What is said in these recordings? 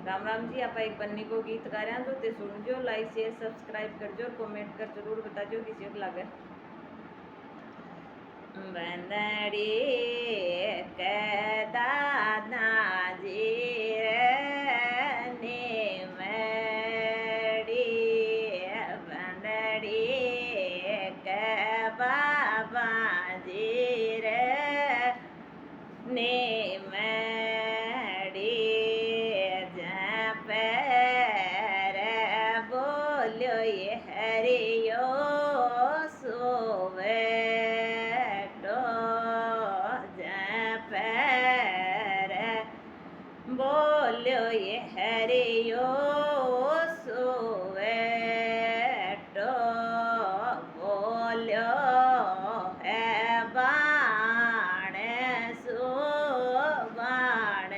राम राम जी। आप एक बन्नी को गीत गा रहे हैं जो ते सुन जो, लाइक शेयर सब्सक्राइब कर जो और कमेंट कर जरूर बता जो किसी को लगे। बंदड़ी के दाना जी रे मड़ी, बंदड़ी के बाबा जी रे मड़ी, पैर बोलो ये हरियो सोवे बोलो ये हरियो सोवे बोलो है बाण सो बाण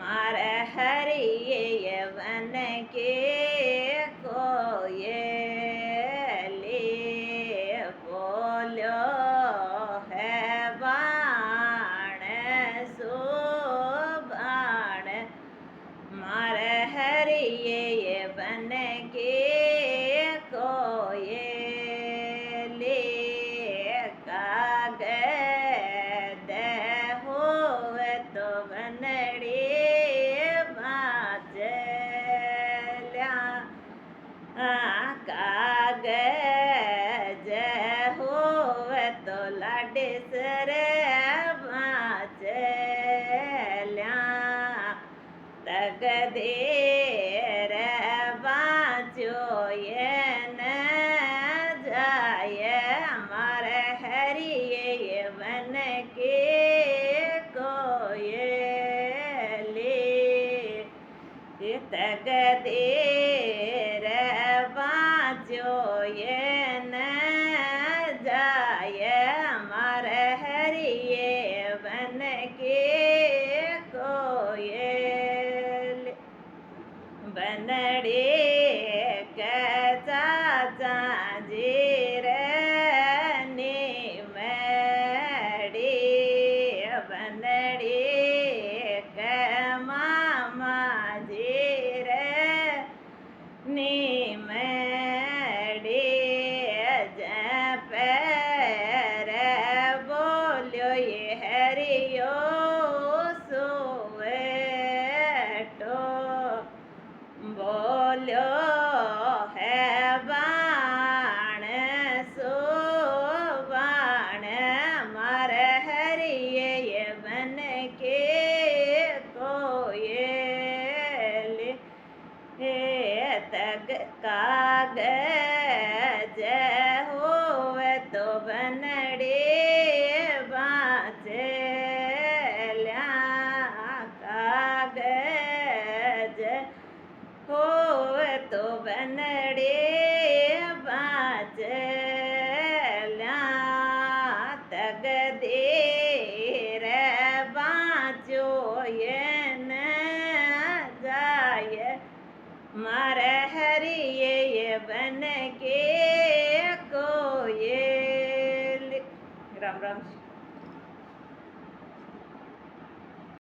मारे हरिये वन के कोये ले बोलो है बाण सो बाण मारे हरिये वन के कोये ले कागद होवे तो बनड़ी कागज होवे तो लाडे सरे बाचल्या तग देर बाचो ये न जाय हमारे हरिये वन के कोये ले तग देर बाचो ये न जाय हमारे हरिये वन के कोये बनड़े चाचा जी रे मड़ी, बनड़े मामा जी रे मड़ी, पैर बोलो ये हरियो सोवे बोलो है बाण सो बाण मारे हरिये बन के कोये तग कागज होवे तो बनड़े बाचल्या कागज होवे तो बनड़े बाचल्या तग देर बाचो ये न जाय मारे हरिये बन के कोये। राम राम।